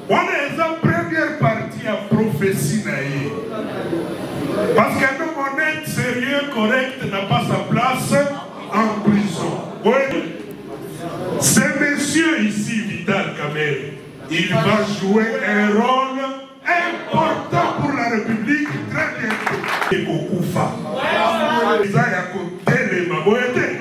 wana eza première partie ya prophétie na ye. Parce qu'un homme honnête, sérieux, correct n'a pas sa place en prison. Oui. Ce monsieur ici, Vital Kamerhe, il va jouer un rôle important pour la République très bientôt. Et Kokufa. Ils ont à côté les maboyetés.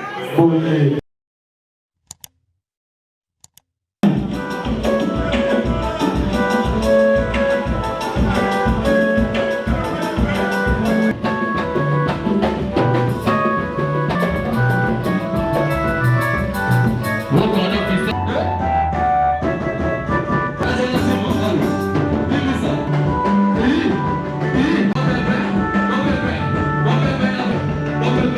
Open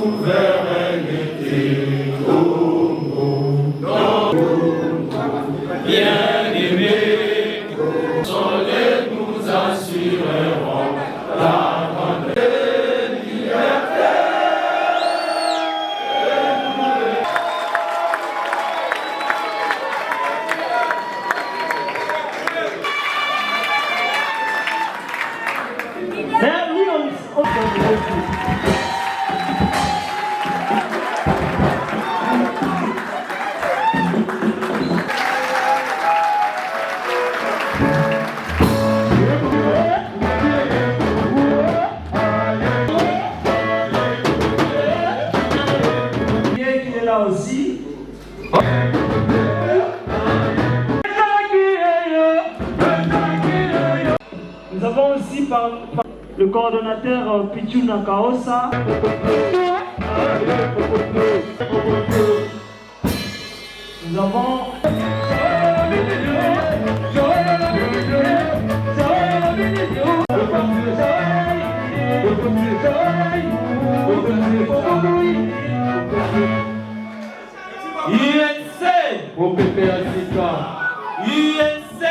souveraineté, Congo, bien-aimés, soleil nous assureront la grande liberté. Aussi. Nous avons aussi par le coordonnateur Pichuna Kaosa. Nous avons UNC, UNC,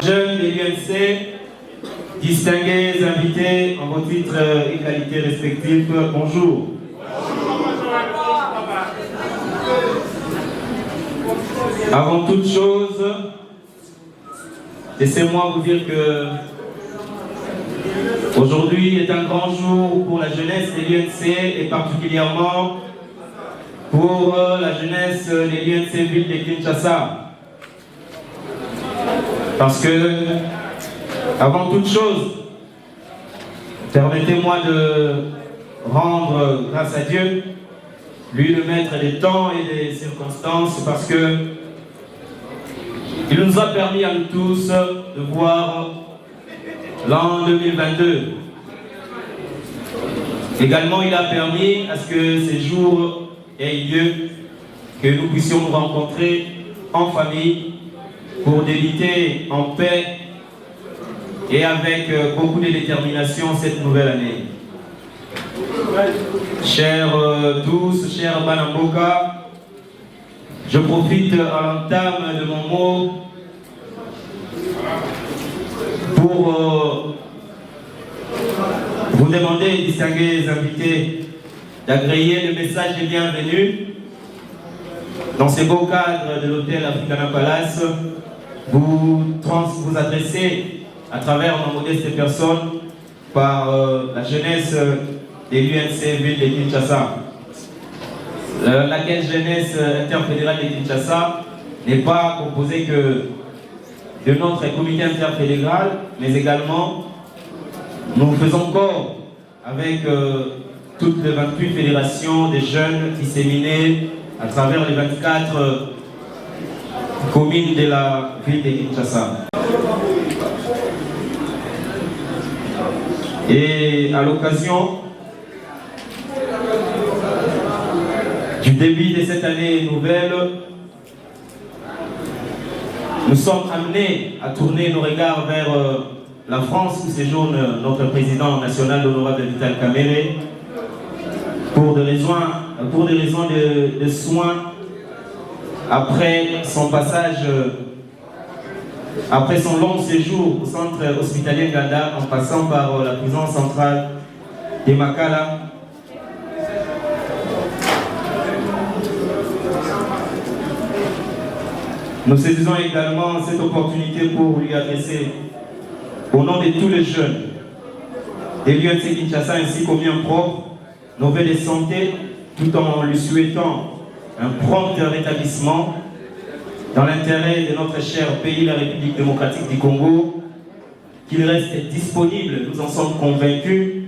jeunes de l'UNC, distingués invités en vos titres et qualités respectifs, bonjour. Avant toute chose, laissez-moi vous dire que aujourd'hui est un grand jour pour la jeunesse de l'UNC et particulièrement pour la jeunesse de l'UNC Ville de Kinshasa. Parce que, avant toute chose, permettez-moi de rendre grâce à Dieu, lui le maître des temps et des circonstances, parce que il nous a permis à nous tous de voir l'an 2022. Également, il a permis à ce que ces jours aient lieu, que nous puissions nous rencontrer en famille pour débuter en paix et avec beaucoup de détermination cette nouvelle année. Chers tous, chers Banamboka, je profite à l'entame de mon mot pour vous demander, distingués invités, d'agréer le message de bienvenue dans ce beau cadre de l'hôtel Africana Palace. Vous adressez à travers ma modeste personne par la jeunesse de l'UNC Ville de Kinshasa. Laquelle jeunesse interfédérale de Kinshasa n'est pas composée que de notre comité interfédéral, mais également nous faisons corps avec toutes les 28 fédérations des jeunes disséminées à travers les 24 communes de la ville de Kinshasa. Et à l'occasion du début de cette année nouvelle, nous sommes amenés à tourner nos regards vers la France où séjourne notre président national, l'honorable Vital Kamerhe, pour des raisons de soins après son passage, après son long séjour au centre hospitalier Nganda, en passant par la prison centrale de Makala. Nous saisissons également cette opportunité pour lui adresser, au nom de tous les jeunes de l'UNC Kinshasa ainsi qu'aux miens propres, nos vœux de santé, tout en lui souhaitant un prompt rétablissement dans l'intérêt de notre cher pays, la République démocratique du Congo, qu'il reste disponible, nous en sommes convaincus,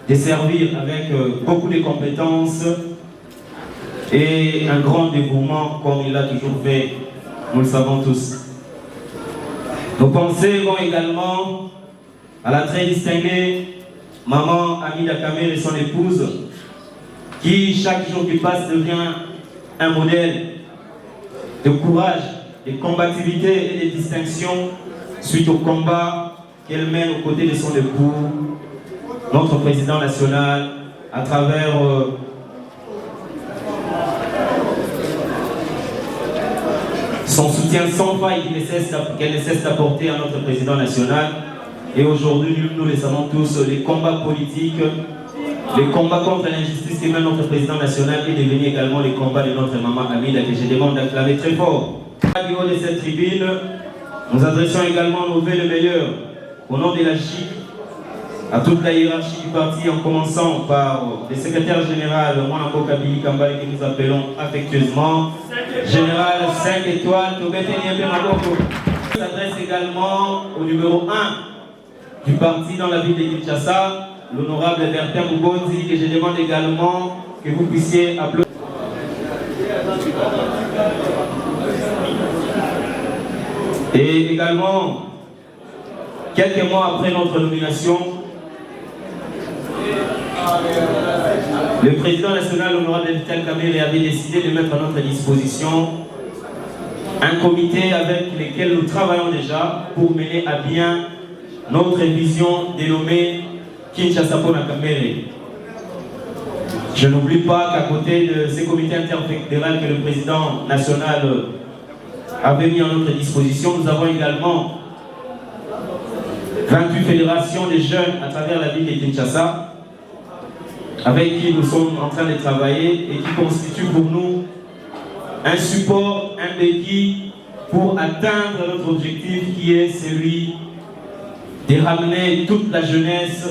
de servir avec beaucoup de compétences et un grand dévouement comme il l'a toujours fait, nous le savons tous. Nos pensées vont également à la très distinguée maman Amida Kamerhe et son épouse, qui chaque jour qui passe devient un modèle de courage, de combativité et de distinction suite au combat qu'elle mène aux côtés de son époux, notre président national, à travers son soutien sans faille qu'elle ne cesse d'apporter à notre président national. Et aujourd'hui, nous le savons tous, les combats politiques, les combats contre l'injustice que mène notre président national est devenu également les combats de notre maman Amida, que je demande d'acclamer très fort. Du haut de cette tribune, nous adressons également nos vœux le meilleur au nom de la CHIC, à toute la hiérarchie du parti, en commençant par le secrétaire général Mwanambo Kabili Kambale, que nous appelons affectueusement Général 5 étoiles, Tobete Niembe Maboko. On s'adresse également au numéro 1 du parti dans la ville de Kinshasa, l'honorable Bertin Mugonzi, que je demande également que vous puissiez applaudir. Et également, quelques mois après notre nomination, le président national, l'honorable Vital Kamerhe, avait décidé de mettre à notre disposition un comité avec lequel nous travaillons déjà pour mener à bien notre vision dénommée Kinshasa Pona Kamerhe. Je n'oublie pas qu'à côté de ces comités interfédéraux que le président national avait mis à notre disposition, nous avons également 28 fédérations de jeunes à travers la ville de Kinshasa, avec qui nous sommes en train de travailler et qui constituent pour nous un support, un béquille pour atteindre notre objectif qui est celui de ramener toute la jeunesse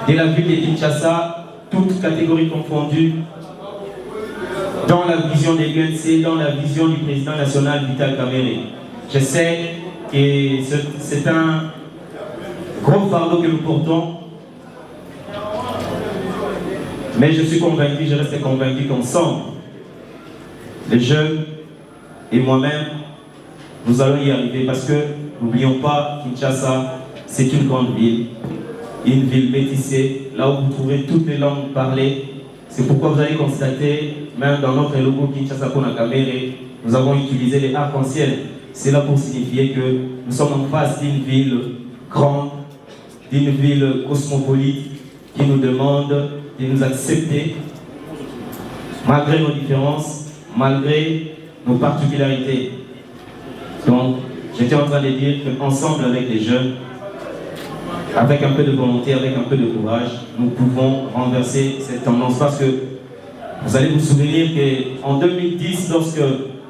de la ville de Kinshasa, toutes catégories confondues, dans la vision des l'UNC, dans la vision du président national Vital Kamerhe. Je sais que c'est un gros fardeau que nous portons, mais je suis convaincu, je reste convaincu qu'ensemble, les jeunes et moi-même, nous allons y arriver parce que, n'oublions pas, Kinshasa, c'est une grande ville, une ville métissée, là où vous trouvez toutes les langues parlées. C'est pourquoi vous allez constater, même dans notre logo Kinshasa Pona Kamerhe, nous avons utilisé les arcs-en-ciel. C'est là pour signifier que nous sommes en face d'une ville grande, d'une ville cosmopolite qui nous demande de nous accepter malgré nos différences, malgré nos particularités. Donc, j'étais en train de dire qu'ensemble avec les jeunes, avec un peu de volonté, avec un peu de courage, nous pouvons renverser cette tendance. Parce que vous allez vous souvenir qu'en 2010, lorsque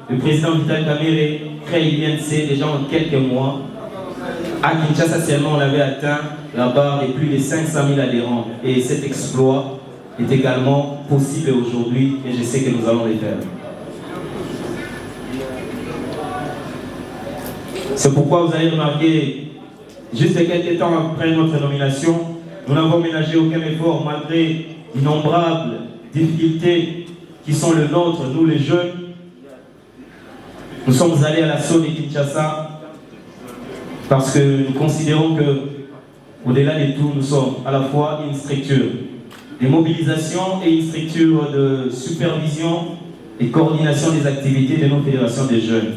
le président Vital Kamerhe crée l'INC, déjà en quelques mois, à Kinshasa seulement, on avait atteint la barre de plus de 500 000 adhérents. Et cet exploit est également possible aujourd'hui et je sais que nous allons le faire. C'est pourquoi vous avez remarqué, juste quelques temps après notre nomination, nous n'avons ménagé aucun effort malgré d'innombrables difficultés qui sont le nôtre, nous les jeunes. Nous sommes allés à l'assaut de Kinshasa parce que nous considérons que, au-delà de tout, nous sommes à la fois une structure de mobilisation et une structure de supervision et coordination des activités de nos fédérations des jeunes.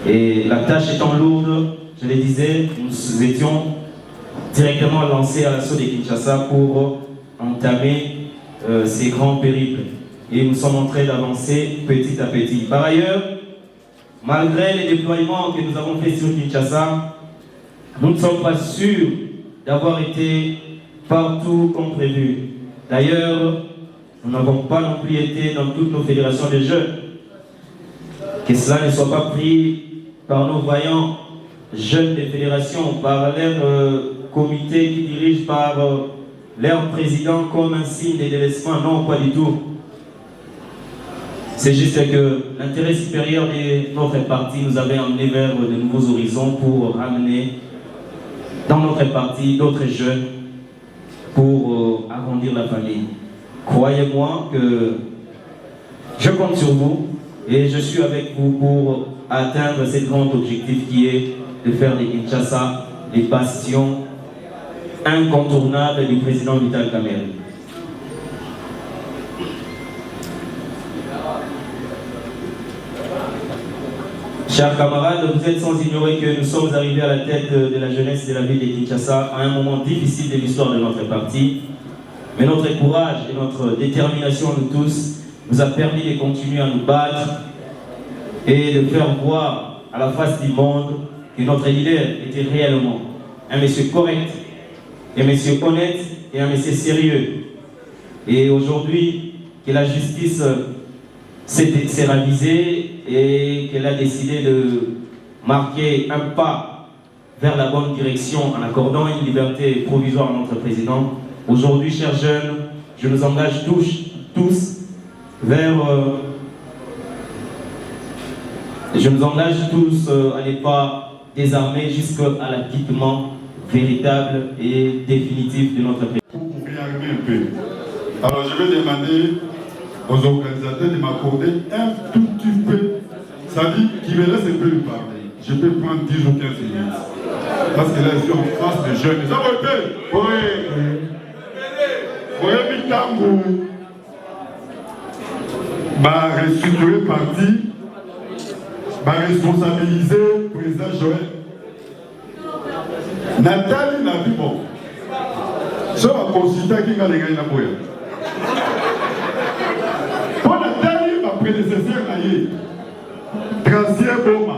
Et la tâche étant lourde, je le disais, nous étions directement lancés à l'assaut de Kinshasa pour entamer ces grands périples. Et nous sommes en train d'avancer petit à petit. Par ailleurs, malgré les déploiements que nous avons fait sur Kinshasa, nous ne sommes pas sûrs d'avoir été partout comme prévu. D'ailleurs, nous n'avons pas non plus été dans toutes nos fédérations de jeunes. Que cela ne soit pas pris par nos voyants jeunes des fédérations, par leur comité qui dirige par leur président comme un signe de délaissement. Non, pas du tout. C'est juste que l'intérêt supérieur de notre parti nous avait emmené vers de nouveaux horizons pour ramener dans notre parti d'autres jeunes pour agrandir la famille. Croyez-moi que je compte sur vous et je suis avec vous pour atteindre ce grand objectif qui est de faire de Kinshasa les bastions incontournables du président Vital Kamerhe. Chers camarades, vous êtes sans ignorer que nous sommes arrivés à la tête de la jeunesse de la ville de Kinshasa à un moment difficile de l'histoire de notre parti. Mais notre courage et notre détermination, nous tous, nous a permis de continuer à nous battre et de faire voir à la face du monde que notre leader était réellement un monsieur correct, un monsieur honnête et un monsieur sérieux. Et aujourd'hui, que la justice s'est ravisée et qu'elle a décidé de marquer un pas vers la bonne direction en accordant une liberté provisoire à notre président. Aujourd'hui, chers jeunes, je nous engage tous vers... je nous engage tous à ne pas désarmer jusqu'à l'acquittement véritable et définitif de notre président. Pour réarmer un peu. Alors je vais demander aux organisateurs de m'accorder un tout petit peu, ça dit qu'il me laisse un peu lui parler. Je peux prendre 10 ou 15 minutes. Parce que là, je suis en face de jeunes. Ça va être? Oui. Oui, Mitango. Bah, restructurer le parti. Bah, responsabiliser le président Joël. Nathalie n'a vu bon. Ça va consulter qui a les gars dans la boya. Pour Nathalie, ma prédécesseur Aïe. Gracier Boma.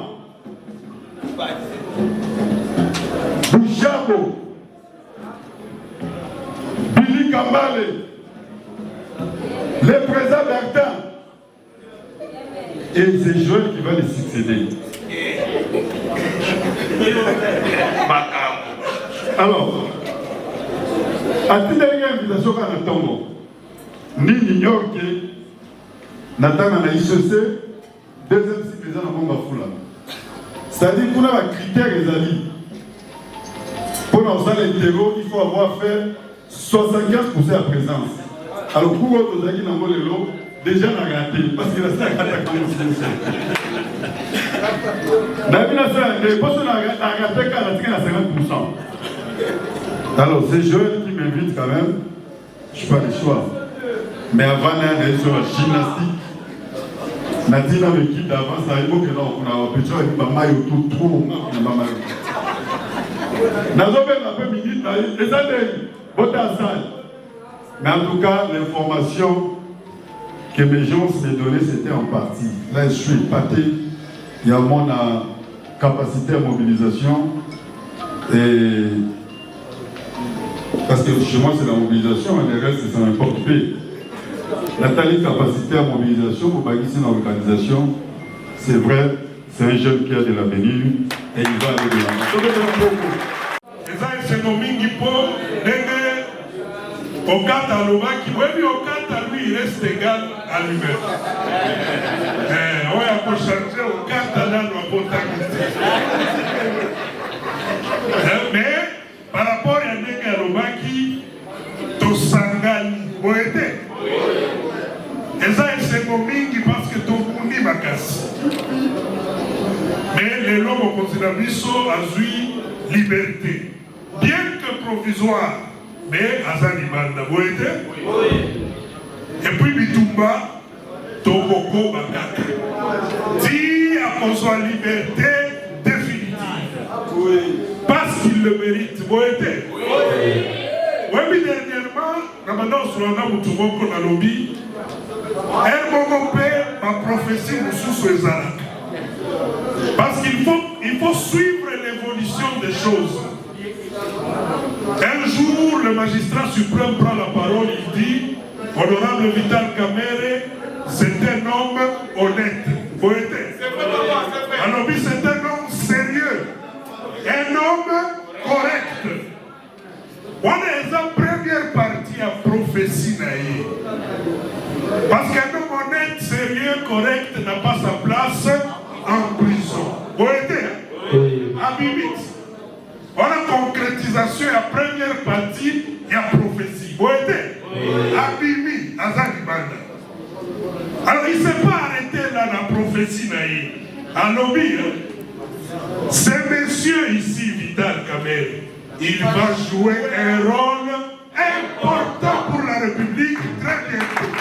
Bouchabo. Billy Kambale. Le président Bertin. Et c'est Joël qui va les succéder. Alors, à titre d'invitation à Natango, ni n'ignore que Nathan a ICC, deuxième président de Mamba Foula. C'est-à-dire qu'on a un critère les alliés. Pour lancer l'interro, il faut avoir fait 75% à présence. Alors, pour vous avez dit déjà on a raté, parce qu'il a ça à rater comme ça. Alors, c'est Joël qui m'invite quand même. Je n'ai pas le choix. Mais avant d'aller sur la gymnastique, Nadine a l'équipe d'avant, ça arrive que non, on a un petit peu de maillot tout trop. Mais en tout cas, l'information que mes gens m'ont donnée, c'était en partie. Là, je suis épaté. Il y a mon capacité à mobilisation. Et parce que chez moi, c'est la mobilisation, et le reste, c'est n'importe quoi. Nathalie, capacité à mobilisation, pour baguisser dans l'organisation, c'est vrai, c'est un jeune qui a de l'avenir et il va aller de l'avant. Okata Lomaki, oui, Okata lui, il reste égal à lui-même. On a pour changer Okata Mais par rapport à Ndenge Lobaki, Tosangani, Boete. Et ça, c'est mon mingi parce que ton kundi makasi. Mais les lois au Consinabiso a eu liberté. Bien que provisoire, mais Azani Banda, Boete. Et puis Bitumba, Toboko Bakaka. Dit à qu'on soit liberté définitive. Parce qu'il le mérite. Boete. Oui, dernièrement, Ramadan Surana Moutouoko na lobby, elle m'a ma prophétie sous les Arabes. Parce qu'il faut suivre l'évolution des choses. Un jour, le magistrat suprême prend la parole, il dit, Honorable Vital Kamere, c'est un homme honnête. Alors, c'est un homme sérieux, un homme correct. On est la première partie à prophétie. Parce qu'un homme honnête, sérieux, correct n'a pas sa place en prison. Vous êtes à Bibit. On a concrétisation à première partie et à prophétie. Vous êtes à Bibit, à Zanibanda. Alors il ne s'est pas arrêté là la prophétie. À lobby, ces messieurs ici, Vital Kamere, il va jouer un rôle important pour la République très bientôt.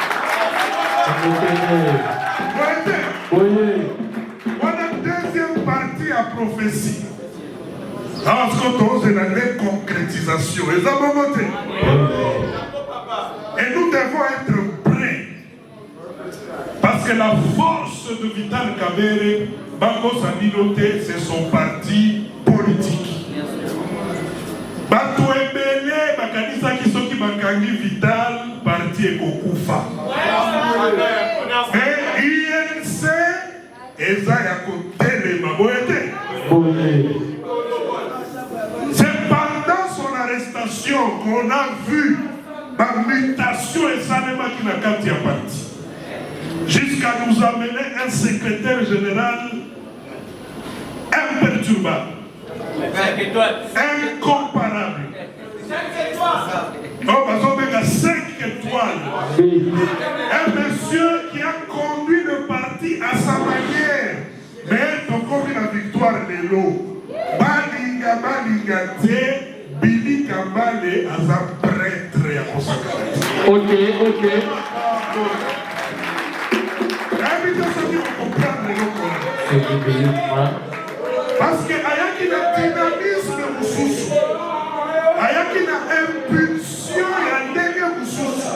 On a deuxième partie à prophétie. Parce que tous c'est la concrétisation. Et nous devons être prêts. Parce que la force de Vital Kamere, Bango Sabilote, c'est son parti politique. Bato ebele bakanisa kisoki bakangi Vital parti ekokufa. Mais INC eza ya kotelema boyete. C'est pendant son arrestation qu'on a vu ma mutation et Salema qui n'a qu'à tirer parti. Jusqu'à nous amener un secrétaire général imperturbable. Incomparable. Oh, parce qu'on 5 étoiles. Un monsieur qui a conduit le parti à sa manière. Mais donc on vit la victoire de l'eau. Balinga, Billy Kambale as un prêtre à consacrer. Ok. L'invitation qui va comprendre les parce que ayaki na dynamisme mususu, ayaki na impulsion ya ndenge mususu.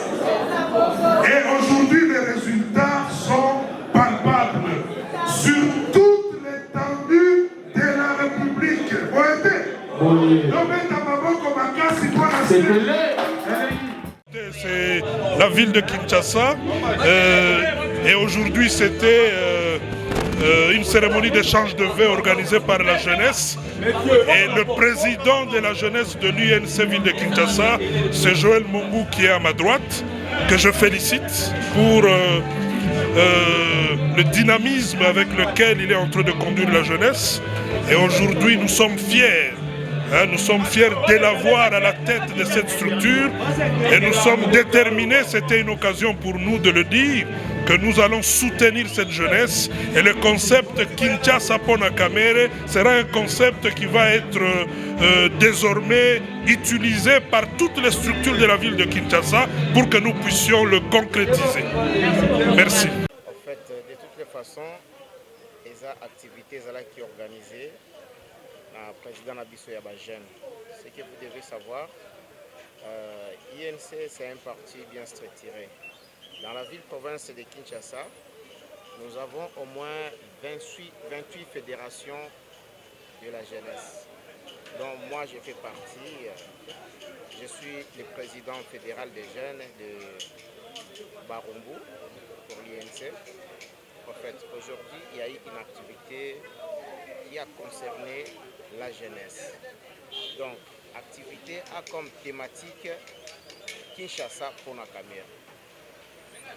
Et aujourd'hui les résultats sont palpables sur toute l'étendue de la République. C'est la ville de Kinshasa et aujourd'hui c'était une cérémonie d'échange de vœux organisée par la jeunesse et le président de la jeunesse de l'UNC ville de Kinshasa, c'est Joël Mongou qui est à ma droite, que je félicite pour le dynamisme avec lequel il est en train de conduire la jeunesse. Et aujourd'hui nous sommes fiers. Nous sommes fiers de l'avoir à la tête de cette structure et nous sommes déterminés, c'était une occasion pour nous de le dire, que nous allons soutenir cette jeunesse et le concept Kinshasa Pona Kamere sera un concept qui va être désormais utilisé par toutes les structures de la ville de Kinshasa pour que nous puissions le concrétiser. Merci. En fait, de toutes les façons, les activités qui sont organisées, le président Nabiso Yabajen, ce que vous devez savoir, INC c'est un parti bien structuré. Dans la ville-province de Kinshasa, nous avons au moins 28 fédérations de la jeunesse. Donc moi je fais partie, je suis le président fédéral des jeunes de Barumbu pour l'INC. En fait, aujourd'hui il y a eu une activité qui a concerné la jeunesse. Donc, activité a comme thématique Kinshasa Pona Kamere.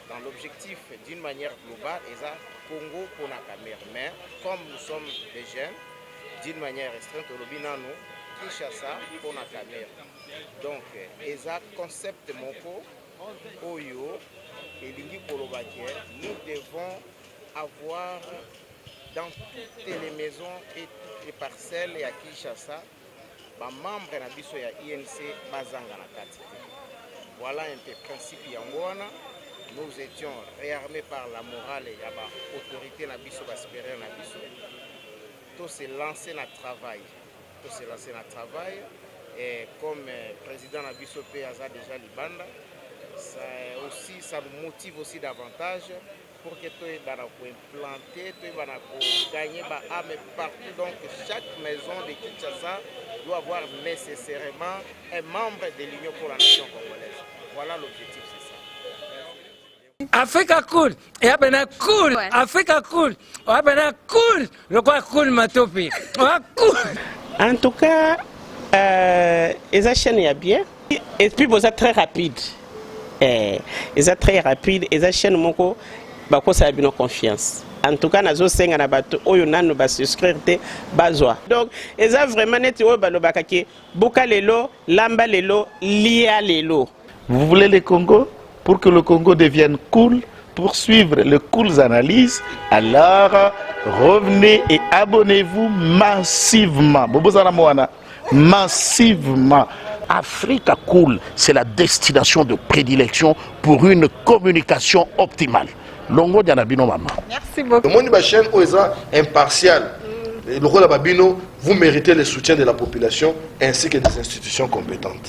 dans l'objectif d'une manière globale, et ça, Congo pour la caméra. Mais comme nous sommes des jeunes, d'une manière restreinte, au Lobinano, Kinshasa pour la caméra. Donc, et ça, concept Moko, Oyo, et Lingi Kolobaké, nous devons avoir dans toutes les maisons et les parcelles et à Kinshasa, membres de l'INC Bazanga na kati. Voilà un peu le principe Yangwana. Nous étions réarmés par la morale et l'autorité na biso supérieure na biso. Tout s'est lancé dans le travail. Et comme président na biso P Aza déjà Libanda, ça nous motive aussi davantage pour que tu aies implanté, tu aies gagné âme partout. Donc chaque maison de Kinshasa doit avoir nécessairement un membre de l'Union pour la nation congolaise. Voilà l'objectif, c'est ça. Africa cool, et abena cool, Africa cool, abena cool, le quoi cool matopi, cool. En tout cas, les chaînes y a bien, et puis vous êtes très rapide. Ils sont très rapides, et les chaînes moko bako ça a bien confiance. En tout cas, nazo senga na bato oyo nanu ba souscrire te bazwa. Donc, ils ont vraiment neti oyo balobaka ke boka lelo, lamba lelo, lia lelo. Vous voulez le Congo? Pour que le Congo devienne cool, pour suivre les cool analyses, alors revenez et abonnez-vous massivement. Massivement. Africa Cool, c'est la destination de prédilection pour une communication optimale. Longo Dianabino Mama. Merci beaucoup. Le monde de la chaîne est impartial. Le rôle de Babino, vous méritez le soutien de la population ainsi que des institutions compétentes.